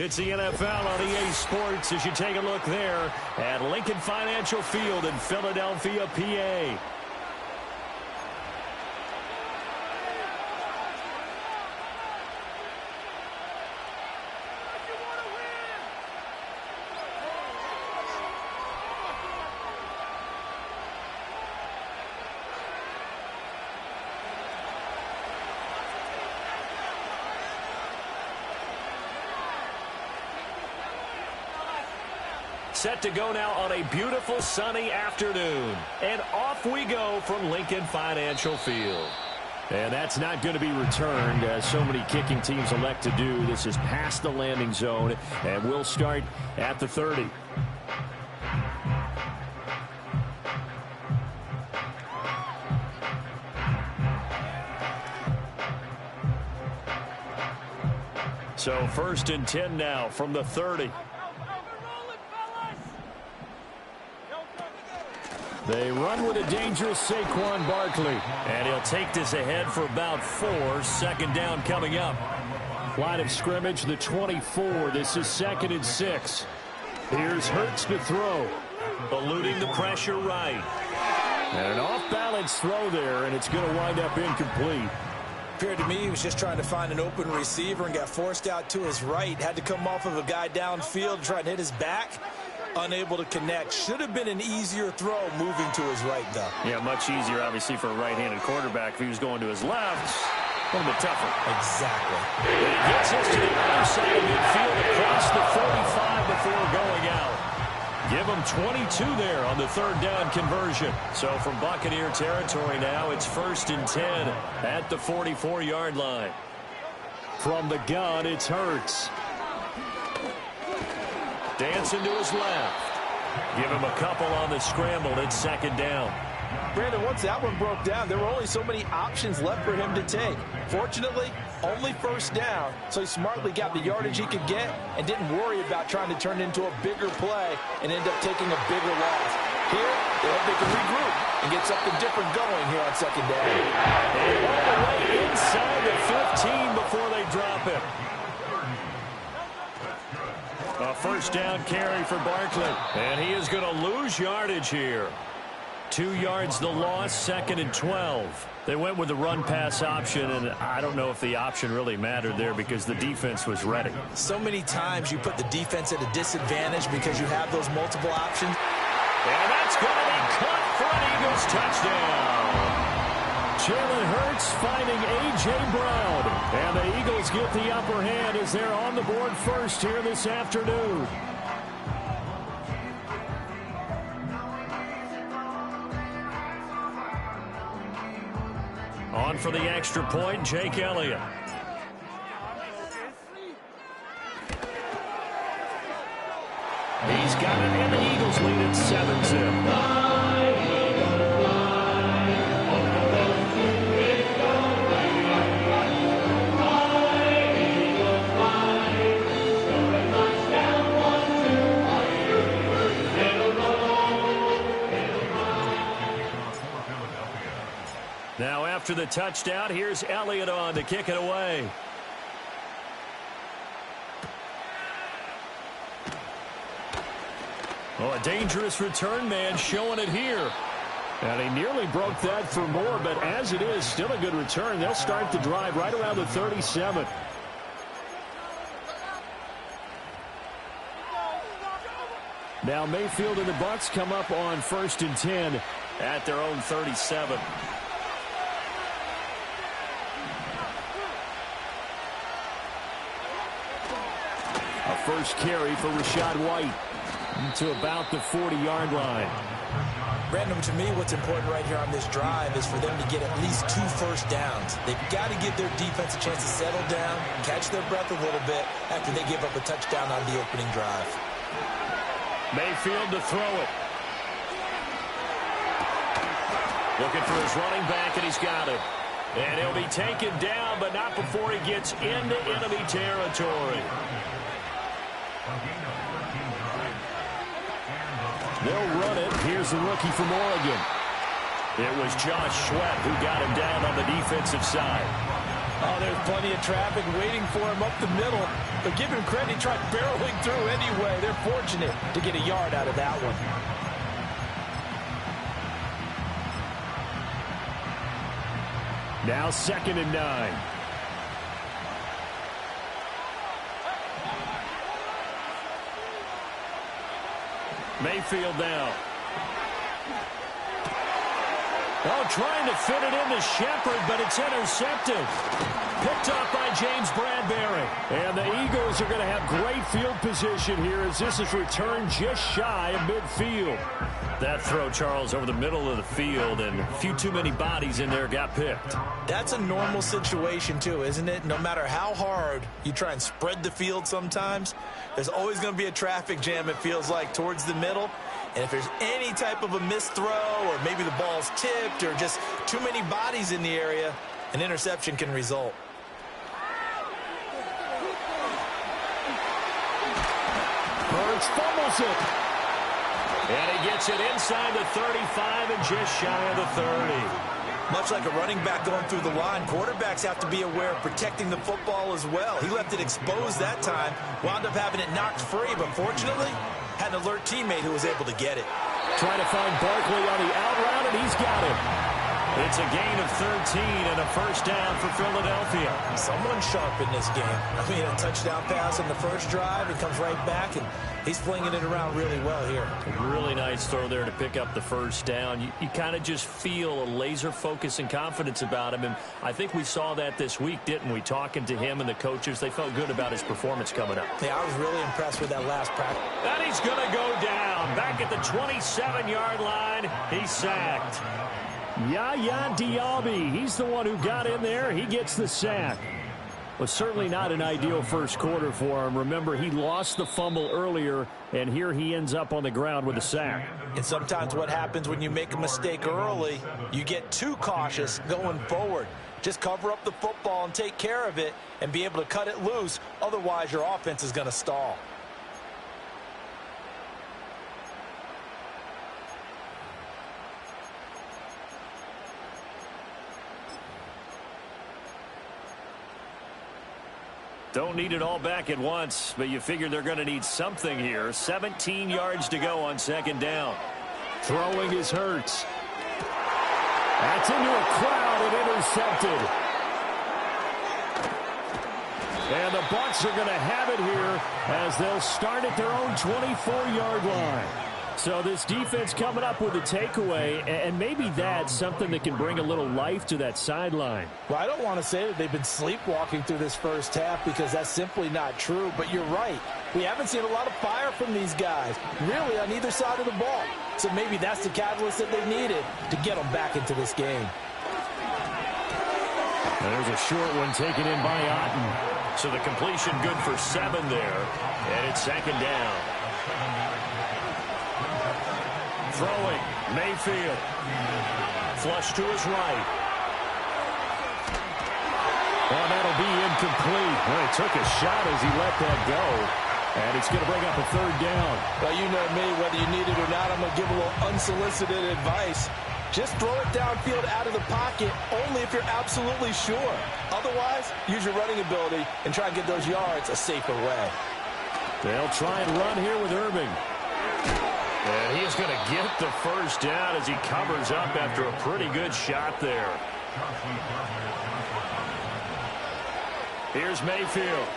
It's the NFL on EA Sports as you take a look there at Lincoln Financial Field in Philadelphia, PA. Set to go now on a beautiful sunny afternoon. And off we go from Lincoln Financial Field. And that's not going to be returned, as so many kicking teams elect to do. This is past the landing zone, and we'll start at the 30. So 1st and 10 now from the 30. They run with a dangerous Saquon Barkley. And he'll take this ahead for about 4. 2nd down coming up. Line of scrimmage, the 24. This is 2nd and 6. Here's Hurts to throw. Eluding the pressure right. And an off-balance throw there, and it's going to wind up incomplete. Appeared to me he was just trying to find an open receiver and got forced out to his right. Had to come off of a guy downfield, try to hit his back. Unable to connect. Should have been an easier throw moving to his right, though. Yeah, much easier, obviously, for a right-handed quarterback. If he was going to his left, a little bit tougher. Exactly. And it gets us to the other side of midfield across the 45 before going out. Give him 22 there on the 3rd down conversion. So from Buccaneer territory now, it's 1st and 10 at the 44-yard line. From the gun, it's Hurts. Dancing to his left. Give him a couple on the scramble. It's 2nd down. Brandon, once that one broke down, there were only so many options left for him to take. Fortunately, only 1st down, so he smartly got the yardage he could get and didn't worry about trying to turn it into a bigger play and end up taking a bigger loss. Here, they hope they can regroup and get something different going here on 2nd down. And all the way inside the 15 before they drop him. A 1st down carry for Barkley. And he is going to lose yardage here. 2 yards the loss, 2nd and 12. They went with the run-pass option, and I don't know if the option really mattered there because the defense was ready. So many times you put the defense at a disadvantage because you have those multiple options. And that's going to be caught for an Eagles touchdown. Jalen Hurts finding A.J. Brown. And the Eagles get the upper hand as they're on the board first here this afternoon. On for the extra point, Jake Elliott. He's got it, and the Eagles lead at 7-0. Now after the touchdown, here's Elliott on to kick it away. Oh, a dangerous return man showing it here. And he nearly broke that for more, but as it is, still a good return. They'll start the drive right around the 37. Now Mayfield and the Bucs come up on 1st and 10 at their own 37. A first carry for Rachaad White to about the 40-yard line. Brandon, to me, what's important right here on this drive is for them to get at least 2 first downs. They've got to give their defense a chance to settle down, catch their breath a little bit after they give up a touchdown on the opening drive. Mayfield to throw it. Looking for his running back, and he's got it. And he'll be taken down, but not before he gets into enemy territory. They'll run it. Here's the rookie from Oregon. It was Josh Sweat who got him down on the defensive side. Oh, there's plenty of traffic waiting for him up the middle. But give him credit, he tried barreling through anyway. They're fortunate to get a yard out of that one. Now 2nd and 9. Mayfield now. Oh, trying to fit it into Shepard, but it's intercepted. Picked up by James Bradbury. And the Eagles are going to have great field position here as this is returned just shy of midfield. That throw, Charles, over the middle of the field, and a few too many bodies in there got picked. That's a normal situation, too, isn't it? No matter how hard you try and spread the field sometimes, there's always going to be a traffic jam, it feels like, towards the middle. And if there's any type of a missed throw or maybe the ball's tipped or just too many bodies in the area, an interception can result. Hurts fumbles it. And he gets it inside the 35 and just shy of the 30. Much like a running back going through the line, quarterbacks have to be aware of protecting the football as well. He left it exposed that time, wound up having it knocked free, but fortunately, had an alert teammate who was able to get it. Trying to find Barkley on the out route, and he's got it. It's a gain of 13 and a first down for Philadelphia. Someone sharp in this game. I mean, a touchdown pass on the first drive, and comes right back, and he's flinging it around really well here. Really nice throw there to pick up the first down. You kind of just feel a laser focus and confidence about him, and I think we saw that this week, didn't we? Talking to him and the coaches, they felt good about his performance coming up. Yeah, I was really impressed with that last practice. And he's going to go down. Back at the 27-yard line, he's sacked. Yaya Diaby, he's the one who got in there. He gets the sack. Was certainly not an ideal first quarter for him. Remember, he lost the fumble earlier, and here he ends up on the ground with a sack. And sometimes what happens when you make a mistake early, you get too cautious going forward. Just cover up the football and take care of it and be able to cut it loose. Otherwise, your offense is going to stall. Don't need it all back at once, but you figure they're going to need something here. 17 yards to go on 2nd down. Throwing is Hurts. That's into a crowd and intercepted. And the Bucs are going to have it here as they'll start at their own 24-yard line. So this defense coming up with a takeaway, and maybe that's something that can bring a little life to that sideline. Well, I don't want to say that they've been sleepwalking through this first half because that's simply not true, but you're right. We haven't seen a lot of fire from these guys, really, on either side of the ball. So maybe that's the catalyst that they needed to get them back into this game. And there's a short one taken in by Otten. So the completion good for 7 there, and it's 2nd down. Throwing, Mayfield. Flush to his right. Oh, that'll be incomplete. Well, he took a shot as he let that go. And it's going to bring up a 3rd down. Well, you know me, whether you need it or not, I'm going to give a little unsolicited advice. Just throw it downfield out of the pocket only if you're absolutely sure. Otherwise, use your running ability and try and get those yards a safer way. They'll try and run here with Irving. And he's going to get the first down as he covers up after a pretty good shot there. Here's Mayfield.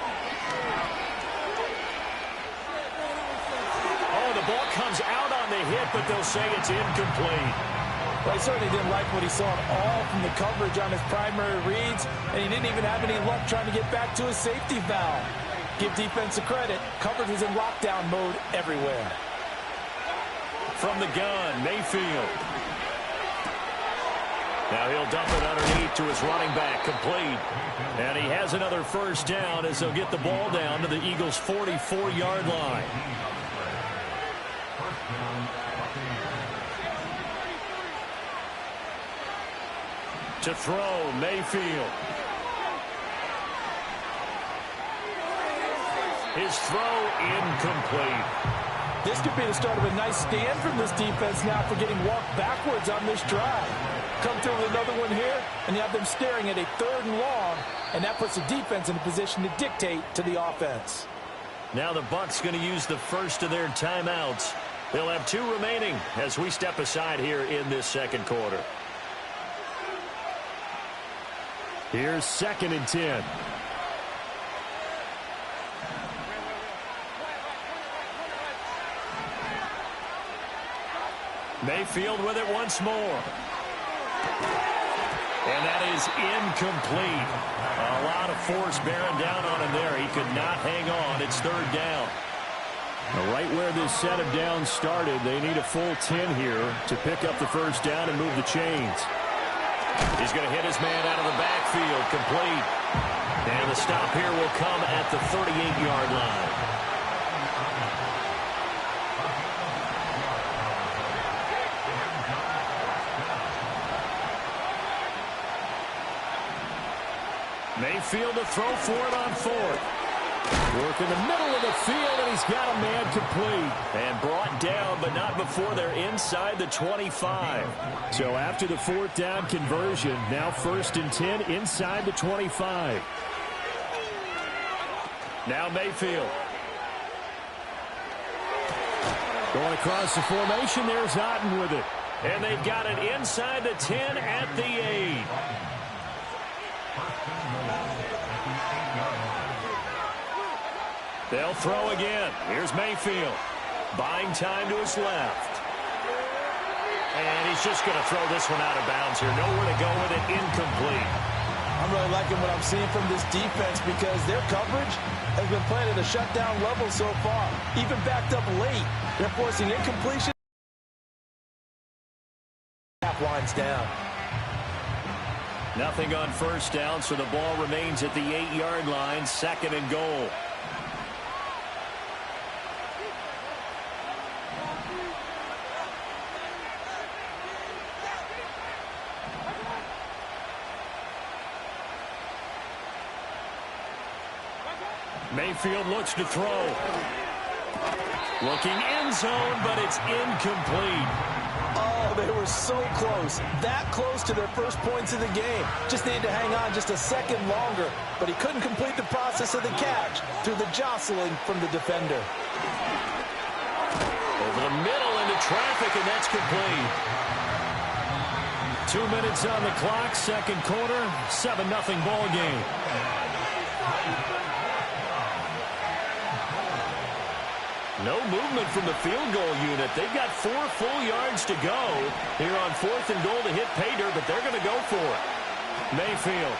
Oh, the ball comes out on the hit, but they'll say it's incomplete. Well, he certainly didn't like what he saw at all from the coverage on his primary reads, and he didn't even have any luck trying to get back to his safety valve. Give defense a credit. Coverage was in lockdown mode everywhere. From the gun, Mayfield. Now he'll dump it underneath to his running back, complete. And he has another first down as they'll get the ball down to the Eagles' 44-yard line. To throw, Mayfield. His throw incomplete. This could be the start of a nice stand from this defense now for getting walked backwards on this drive. Come through with another one here, and you have them staring at a 3rd and long, and that puts the defense in a position to dictate to the offense. Now the Bucs going to use the first of their timeouts. They'll have 2 remaining as we step aside here in this second quarter. Here's 2nd and 10. Mayfield with it once more. And that is incomplete. A lot of force bearing down on him there. He could not hang on. It's 3rd down. Right where this set of downs started, they need a full 10 here to pick up the 1st down and move the chains. He's going to hit his man out of the backfield, complete. And the stop here will come at the 38-yard line. Mayfield to throw for it on 4th. Work in the middle of the field, and he's got a man complete. And brought down, but not before they're inside the 25. So after the 4th down conversion, now 1st and 10 inside the 25. Now Mayfield. Going across the formation, there's Otten with it. And they've got it inside the 10 at the 8. They'll throw again. Here's Mayfield. Buying time to his left. And he's just going to throw this one out of bounds here. Nowhere to go with it. Incomplete. I'm really liking what I'm seeing from this defense because their coverage has been playing at a shutdown level so far. Even backed up late. They're forcing incompletion. Lines down. Nothing on 1st down, so the ball remains at the 8-yard line. 2nd and goal. Mayfield looks to throw. Looking end zone, but it's incomplete. Oh, they were so close. That close to their first points of the game. Just needed to hang on just a second longer, but he couldn't complete the process of the catch through the jostling from the defender. Over the middle into traffic, and that's complete. 2 minutes on the clock, second quarter, 7-0 ball game. No movement from the field goal unit. They've got 4 full yards to go here on 4th and goal to hit pay dirt, but they're going to go for it. Mayfield.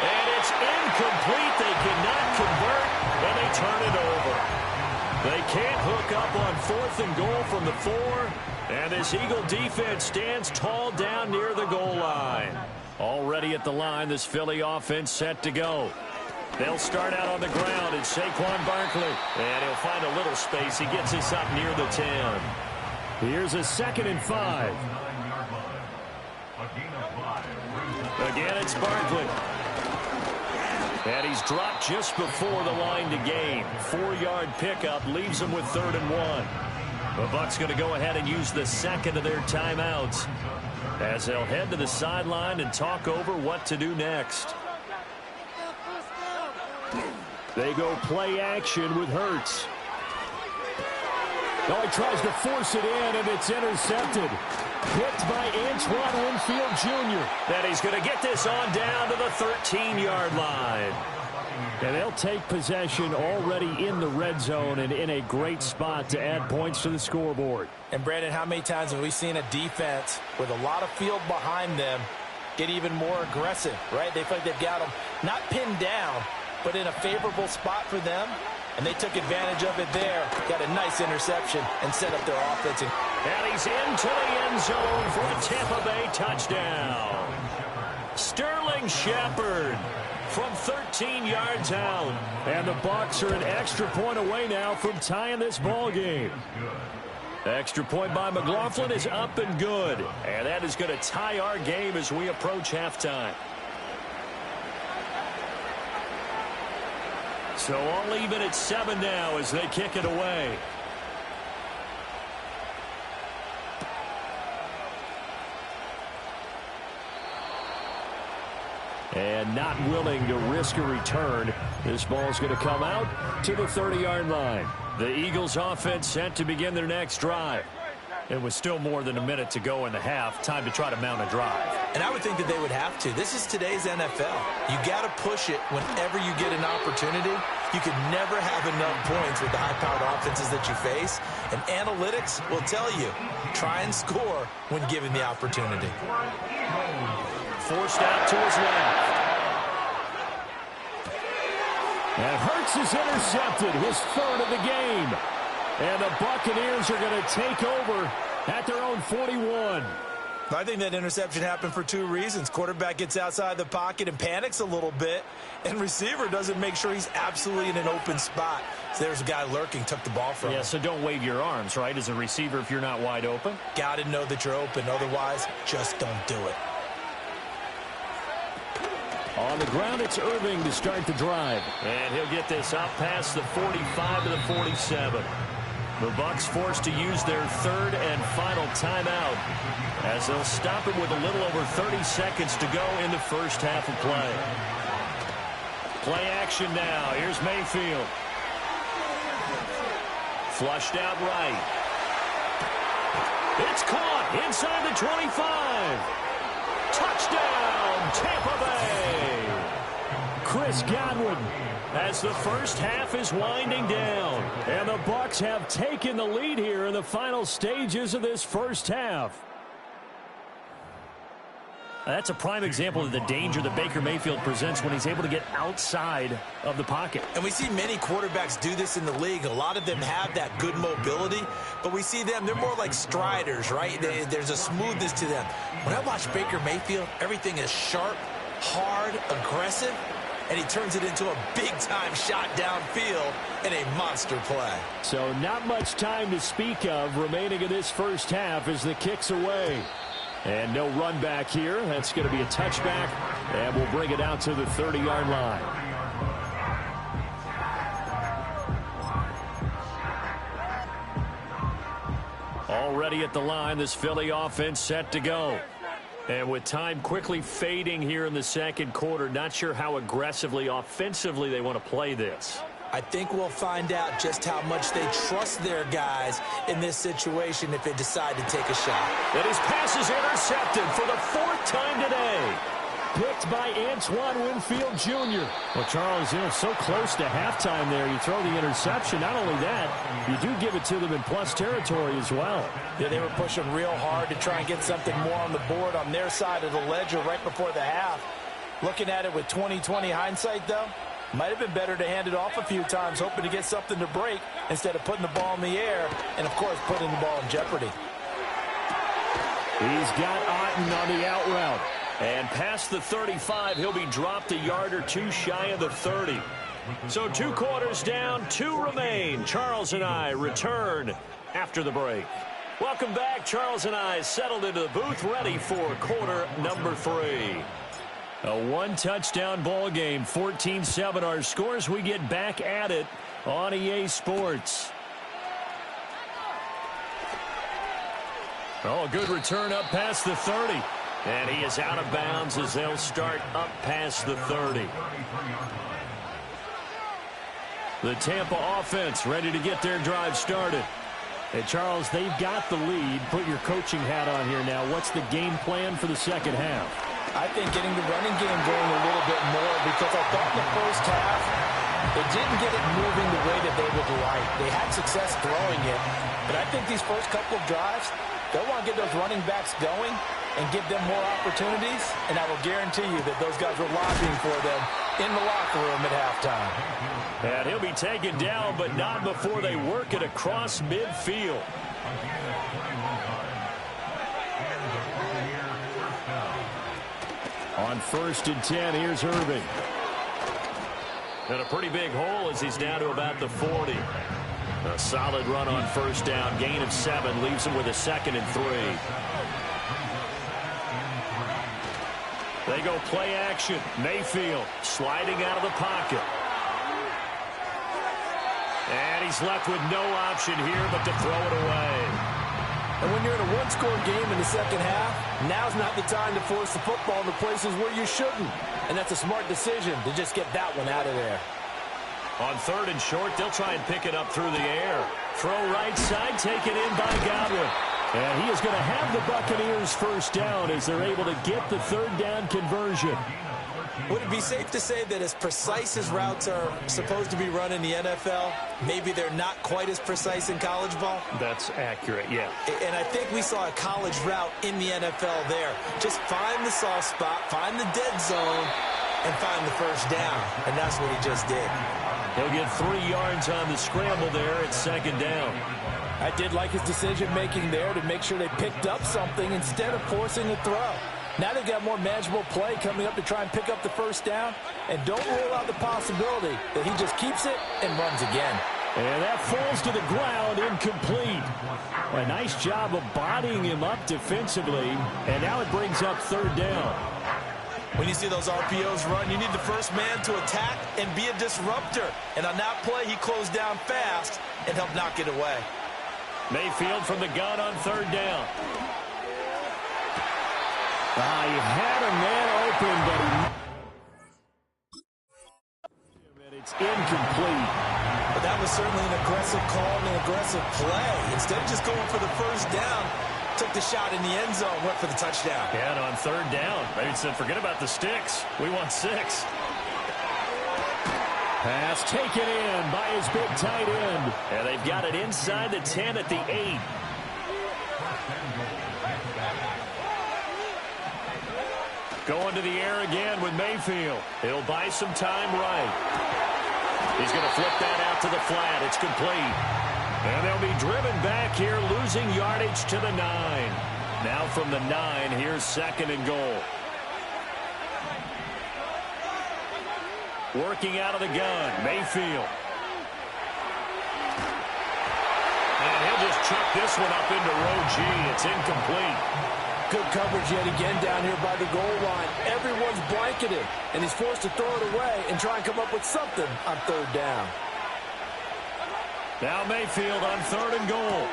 And it's incomplete. They cannot convert, and they turn it over. They can't hook up on 4th and goal from the 4, and this Eagle defense stands tall down near the goal line. Already at the line, this Philly offense set to go. They'll start out on the ground, and Saquon Barkley. And he'll find a little space. He gets us up near the 10. Here's a 2nd and 5. Again, it's Barkley. And he's dropped just before the line to gain. 4-yard pickup leaves him with 3rd and 1. The Bucs going to go ahead and use the 2nd of their timeouts as they'll head to the sideline and talk over what to do next. They go play action with Hurts. Oh, he tries to force it in, and it's intercepted. Picked by Antoine Winfield Jr. And he's going to get this on down to the 13-yard line. And they'll take possession already in the red zone and in a great spot to add points to the scoreboard. And, Brandon, how many times have we seen a defense with a lot of field behind them get even more aggressive, right? They feel like they've got them not pinned down, but in a favorable spot for them, and they took advantage of it there. Got a nice interception and set up their offense. And he's into the end zone for a Tampa Bay touchdown. Sterling Shepard from 13 yards out. And the Bucs are an extra point away now from tying this ball game. Extra point by McLaughlin is up and good. And that is going to tie our game as we approach halftime. So all even at 7 now as they kick it away. And not willing to risk a return. This ball's going to come out to the 30-yard line. The Eagles offense set to begin their next drive. It was still more than a minute to go in the half. Time to try to mount a drive. And I would think that they would have to. This is today's NFL. You got to push it whenever you get an opportunity. You can never have enough points with the high-powered offenses that you face. And analytics will tell you, try and score when given the opportunity. Forced out to his left. And Hurts is intercepted, his third of the game. And the Buccaneers are going to take over at their own 41. I think that interception happened for two reasons. Quarterback gets outside the pocket and panics a little bit, and receiver doesn't make sure he's absolutely in an open spot. So there's a guy lurking, took the ball from him. Yeah, so don't wave your arms, right, as a receiver if you're not wide open. Got to know that you're open. Otherwise, just don't do it. On the ground, it's Irving to start the drive. And he'll get this up past the 45 to the 47. The Bucs forced to use their third and final timeout as they'll stop it with a little over 30 seconds to go in the first half of play. Play action now. Here's Mayfield. Flushed out right. It's caught inside the 25. Touchdown, Tampa Bay. Chris Godwin, as the first half is winding down. And the Bucs have taken the lead here in the final stages of this first half. That's a prime example of the danger that Baker Mayfield presents when he's able to get outside of the pocket. And we see many quarterbacks do this in the league. A lot of them have that good mobility, but we see them, they're more like striders, right? There's a smoothness to them. When I watch Baker Mayfield, everything is sharp, hard, aggressive, and he turns it into a big-time shot downfield in a monster play. So not much time to speak of remaining in this first half as the kick's away. And no run back here. That's going to be a touchback, and we'll bring it out to the 30-yard line. Already at the line, this Philly offense set to go. And with time quickly fading here in the second quarter, not sure how aggressively, offensively they want to play this. I think we'll find out just how much they trust their guys in this situation if they decide to take a shot. And his pass is intercepted for the fourth time today. Picked by Antoine Winfield Jr. Well, Charles, so close to halftime there. You throw the interception. Not only that, you do give it to them in plus territory as well. Yeah, they were pushing real hard to try and get something more on the board on their side of the ledger right before the half. Looking at it with 20/20 hindsight, though, might have been better to hand it off a few times, hoping to get something to break instead of putting the ball in the air and, of course, putting the ball in jeopardy. He's got Otten on the out route. And past the 35, he'll be dropped a yard or two shy of the 30. So 2 quarters down, 2 remain. Charles and I return after the break. Welcome back. Charles and I settled into the booth, ready for quarter number 3. A 1-touchdown ball game, 14-7 our scores. We get back at it on EA Sports. Oh, a good return up past the 30. And he is out of bounds as they'll start up past the 30. The Tampa offense ready to get their drive started. And Charles, they've got the lead. Put your coaching hat on here now. What's the game plan for the second half? I think getting the running game going a little bit more, because I thought in the first half they didn't get it moving the way that they would like. They had success throwing it, but I think these first couple of drives, they'll want to get those running backs going and give them more opportunities, and I will guarantee you that those guys were lobbying for them in the locker room at halftime. And he'll be taken down, but not before they work it across midfield. On 1st and 10, here's Irving. And a pretty big hole as he's down to about the 40. A solid run on first down. Gain of 7 leaves him with a 2nd and 3. They go play action. Mayfield sliding out of the pocket. And he's left with no option here but to throw it away. And when you're in a one-score game in the second half, now's not the time to force the football in the places where you shouldn't. And that's a smart decision to just get that one out of there. On 3rd and short, they'll try and pick it up through the air. Throw right side, taken in by Godwin. And he is going to have the Buccaneers first down as they're able to get the 3rd down conversion. Would it be safe to say that as precise as routes are supposed to be run in the NFL, maybe they're not quite as precise in college ball? That's accurate, yeah. And I think we saw a college route in the NFL there. Just find the soft spot, find the dead zone, and find the first down. And that's what he just did. He'll get 3 yards on the scramble there at 2nd down. I did like his decision-making there to make sure they picked up something instead of forcing a throw. Now they've got more manageable play coming up to try and pick up the first down. And don't rule out the possibility that he just keeps it and runs again. And that falls to the ground, incomplete. A nice job of bodying him up defensively. And now it brings up 3rd down. When you see those RPOs run, you need the first man to attack and be a disruptor. And on that play, he closed down fast and helped knock it away. Mayfield from the gun on 3rd down. He had a man open, but it's incomplete. But that was certainly an aggressive call and an aggressive play. Instead of just going for the first down, took the shot in the end zone, went for the touchdown. Yeah, and on 3rd down, they said, forget about the sticks. We want 6. Pass taken in by his big tight end. And they've got it inside the 10 at the 8. Going to the air again with Mayfield. He'll buy some time right. He's going to flip that out to the flat. It's complete. And they'll be driven back here, losing yardage to the 9. Now from the 9, here's 2nd and goal. Working out of the gun, Mayfield. And he'll just chuck this one up into row G. It's incomplete. Good coverage yet again down here by the goal line. Everyone's blanketed, and he's forced to throw it away and try and come up with something on 3rd down. Now Mayfield on 3rd and goal.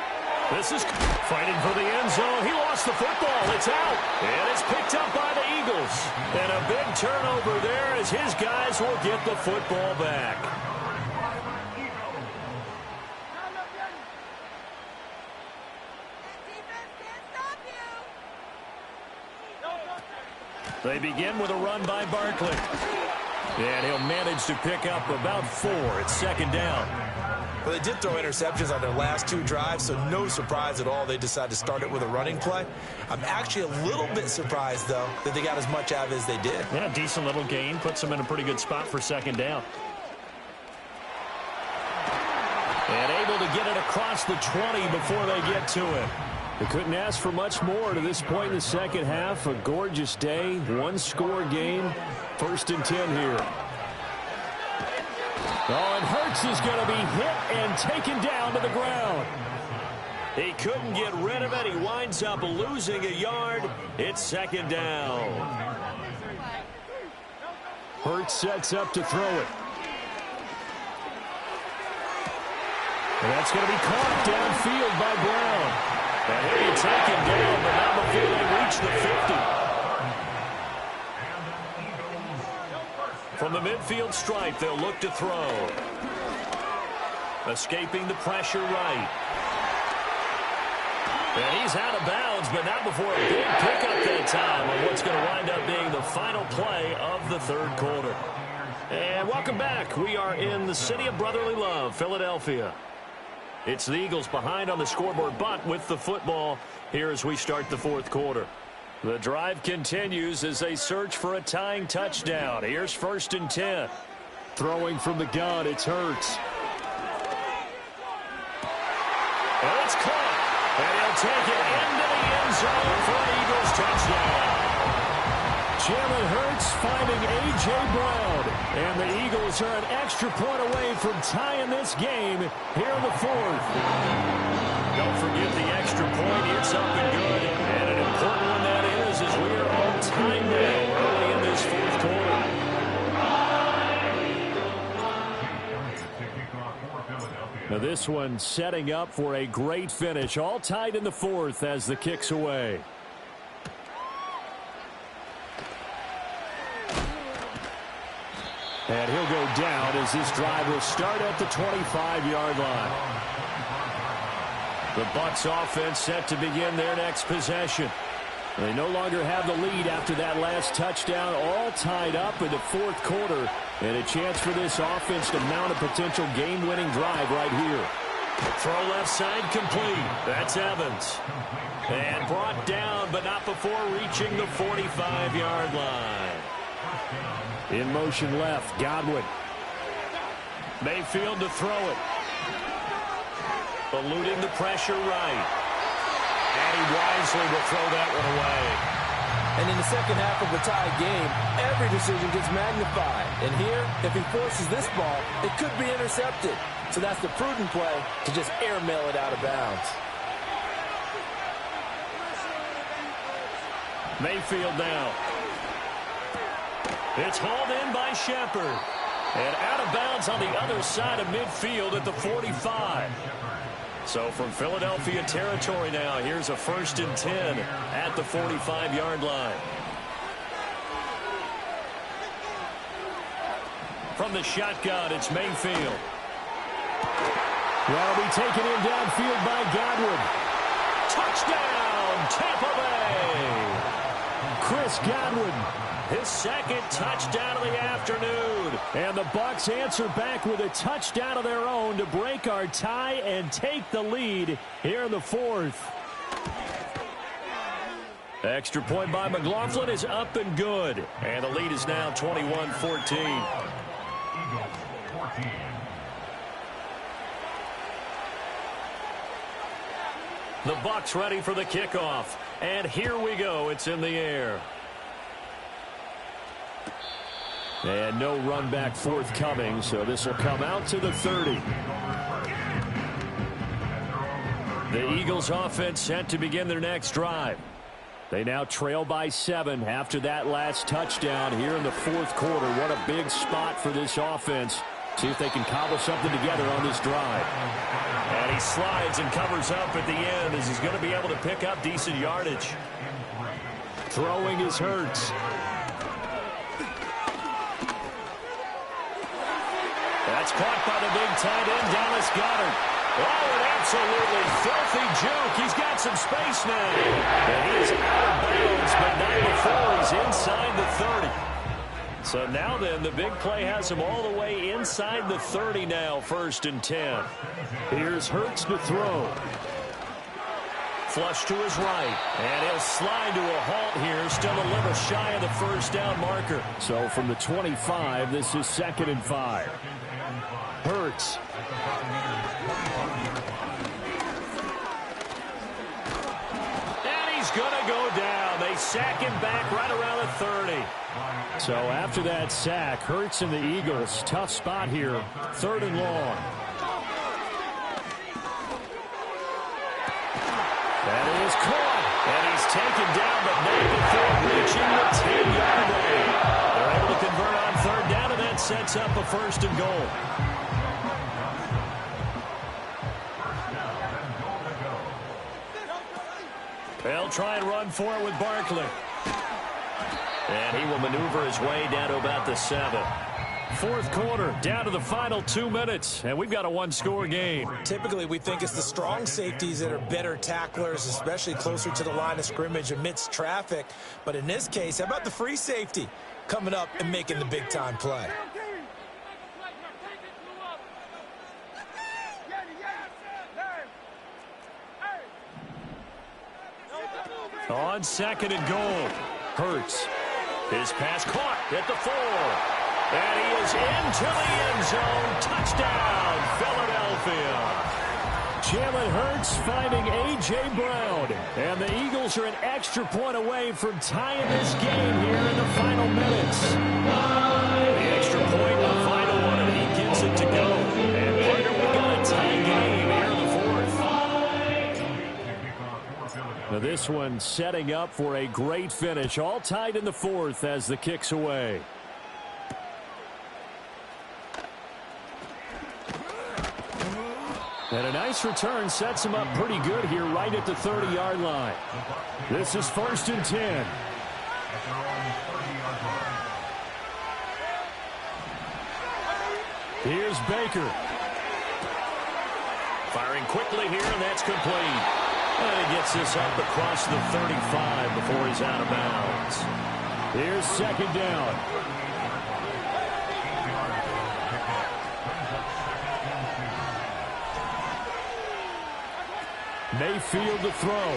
This is fighting for the end zone. He lost the football. It's out. And it's picked up by the Eagles. And a big turnover there as his guys will get the football back. They begin with a run by Barkley. And he'll manage to pick up about 4 at 2nd down. Well, they did throw interceptions on their last 2 drives, so no surprise at all they decided to start it with a running play. I'm actually a little bit surprised, though, that they got as much out of it as they did. Yeah, decent little gain. Puts them in a pretty good spot for 2nd down. And able to get it across the 20 before they get to it. They couldn't ask for much more to this point in the second half. A gorgeous day, 1-score game. 1st and 10 here. Oh, and Hurts is going to be hit and taken down to the ground. He couldn't get rid of it. He winds up losing a yard. It's 2nd down. Hurts sets up to throw it. And that's going to be caught downfield by Brown. And he'll be taken down, but not before they reach the 50. From the midfield stripe, they'll look to throw. Escaping the pressure right. And he's out of bounds, but not before a big pickup that time on what's going to wind up being the final play of the 3rd quarter. And welcome back. We are in the city of brotherly love, Philadelphia. It's the Eagles behind on the scoreboard, but with the football here as we start the 4th quarter. The drive continues as they search for a tying touchdown. Here's 1st and 10. Throwing from the gun, it's Hurts. And it's caught. And he'll take it into the end zone for an Eagles touchdown. Jalen Hurts finding A.J. Brown. And the Eagles are an extra point away from tying this game here in the 4th. Don't forget the extra point. It's up and good. And an important one that is as we are on time now early in this 4th quarter. Now this one setting up for a great finish. All tied in the fourth as the kick's away. And he'll go down as this drive will start at the 25-yard line. The Bucs offense set to begin their next possession. They no longer have the lead after that last touchdown, all tied up in the fourth quarter, and a chance for this offense to mount a potential game-winning drive right here. Throw left side complete. That's Evans. And brought down, but not before reaching the 45-yard line. In motion left, Godwin. Mayfield to throw it. Eluding the pressure right. And he wisely will throw that one away. And in the second half of a tie game, every decision gets magnified. And here, if he forces this ball, it could be intercepted. So that's the prudent play to just airmail it out of bounds. Mayfield now. It's hauled in by Shepard. And out of bounds on the other side of midfield at the 45. So from Philadelphia territory now, here's a 1st and 10 at the 45-yard line. From the shotgun, it's Mayfield. Well, be taken in downfield by Godwin. Touchdown, Tampa Bay! Chris Godwin, his second touchdown of the afternoon. And the Bucs answer back with a touchdown of their own to break our tie and take the lead here in the fourth. Extra point by McLaughlin is up and good. And the lead is now 21-14. The Bucs ready for the kickoff. And here we go. It's in the air. And no run back forthcoming, so this will come out to the 30. The Eagles offense set to begin their next drive. They now trail by 7 after that last touchdown here in the fourth quarter. What a big spot for this offense. See if they can cobble something together on this drive. And he slides and covers up at the end as he's going to be able to pick up decent yardage. Throwing is Hurts. That's caught by the big tight end, Dallas Goedert. Oh, an absolutely filthy juke. He's got some space now. And he is out of bounds, but not before he's inside the 30. So now then, the big play has him all the way inside the 30 now, 1st and 10. Here's Hurts to throw. Flush to his right, and he'll slide to a halt here, still a little shy of the first down marker. So from the 25, this is 2nd and 5. Hurts. And he's going to go down. They sack him back right around the 30. So after that sack, Hurts and the Eagles, tough spot here, 3rd and long. That is caught, and he's taken down, but not before reaching the 10-yard line. They're able to convert on 3rd down, and that sets up a 1st and goal. They'll try and run for it with Barkley. And he will maneuver his way down to about the 7. Fourth quarter, down to the final 2 minutes, and we've got a one-score game. Typically, we think it's the strong safeties that are better tacklers, especially closer to the line of scrimmage amidst traffic. But in this case, how about the free safety coming up and making the big-time play? On 2nd and goal, Hurts. His pass caught at the 4. And he is into the end zone. Touchdown, Philadelphia. Jalen Hurts finding A.J. Brown. And the Eagles are an extra point away from tying this game here in the final minutes. The extra point, the final one, and he gets it to go. And partner, we got a tie game here in the fourth. Now this one setting up for a great finish. All tied in the fourth as the kick's away. And a nice return sets him up pretty good here right at the 30-yard line. This is 1st and 10. Here's Baker. Firing quickly here, and that's complete. And he gets this up across the 35 before he's out of bounds. Here's 2nd down. Mayfield to throw.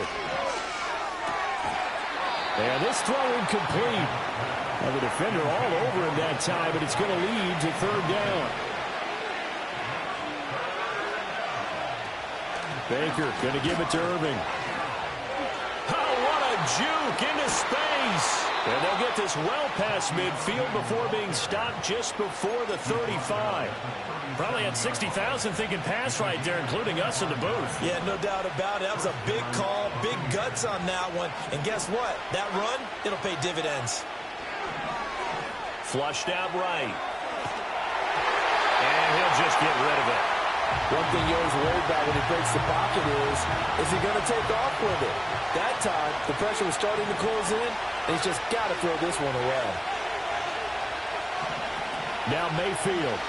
And this throw incomplete. Now the defender all over him that time, but it's going to lead to 3rd down. Baker going to give it to Irving. Oh, what a juke into space. And they'll get this well past midfield before being stopped just before the 35. Probably had 60,000 thinking pass right there, including us in the booth. Yeah, no doubt about it. That was a big call, big guts on that one. And guess what? That run, it'll pay dividends. Flushed out right. And he'll just get rid of it. One thing you always worry about when he breaks the pocket is he going to take off with it? That time, the pressure was starting to close in, and he's just got to throw this one away. Now Mayfield.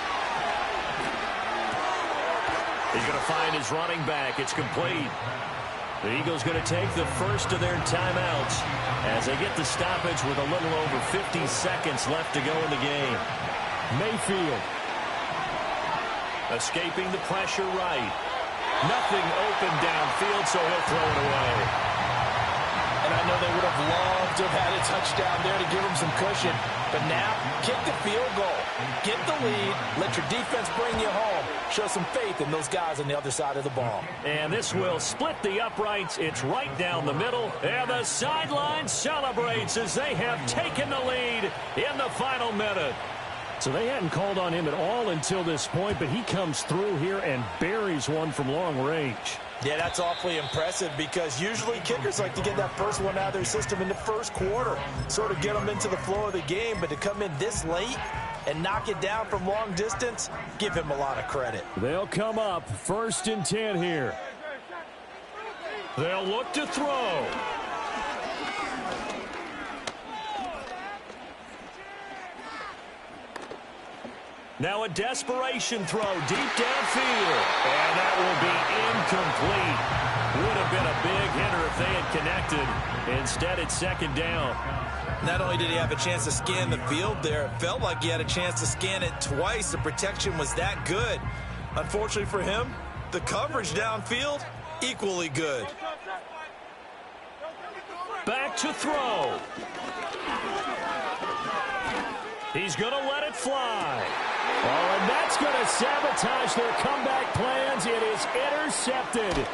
He's going to find his running back. It's complete. The Eagles going to take the first of their timeouts as they get the stoppage with a little over 50 seconds left to go in the game. Mayfield. Escaping the pressure right. Nothing open downfield, so he'll throw it away. And I know they would have loved to have had a touchdown there to give him some cushion. But now, kick the field goal. Get the lead. Let your defense bring you home. Show some faith in those guys on the other side of the ball. And this will split the uprights. It's right down the middle. And the sideline celebrates as they have taken the lead in the final minute. So they hadn't called on him at all until this point, but he comes through here and buries one from long range. Yeah, that's awfully impressive because usually kickers like to get that first one out of their system in the first quarter, sort of get them into the flow of the game, but to come in this late and knock it down from long distance, give him a lot of credit. They'll come up 1st and 10 here. They'll look to throw. Now a desperation throw deep downfield. And that will be incomplete. Would have been a big hitter if they had connected. Instead, it's 2nd down. Not only did he have a chance to scan the field there, it felt like he had a chance to scan it twice. The protection was that good. Unfortunately for him, the coverage downfield, equally good. Back to throw. He's going to let it fly. Oh, and that's going to sabotage their comeback plans. It is intercepted.